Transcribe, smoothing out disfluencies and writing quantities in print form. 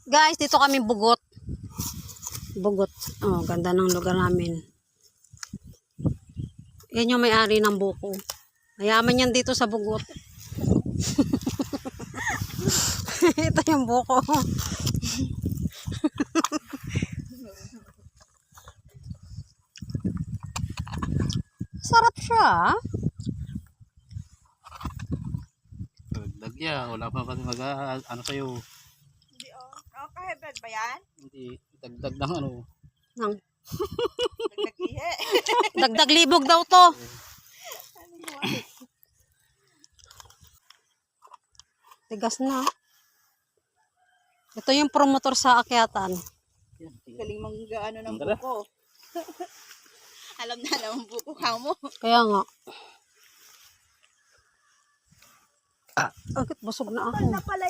Guys, dito kami Bugot. Bugot. Oh, ganda ng lugar namin. Yan yung may-ari ng buko. Mayaman yan dito sa Bugot. Ito yung buko. Sarap siya. Dagdag yan. Wala pa kasi ano sa'yo. Hindi kahebed ba yan? Hindi. Dagdag ng ano. Nang. Dagdag ihe. Dagdag libog daw to. Tigas na. Ito yung promotor sa akyatan. Galing ano ng Tara. buko. Alam na ang buko mo. Kaya nga. Agad busog na ako. Pala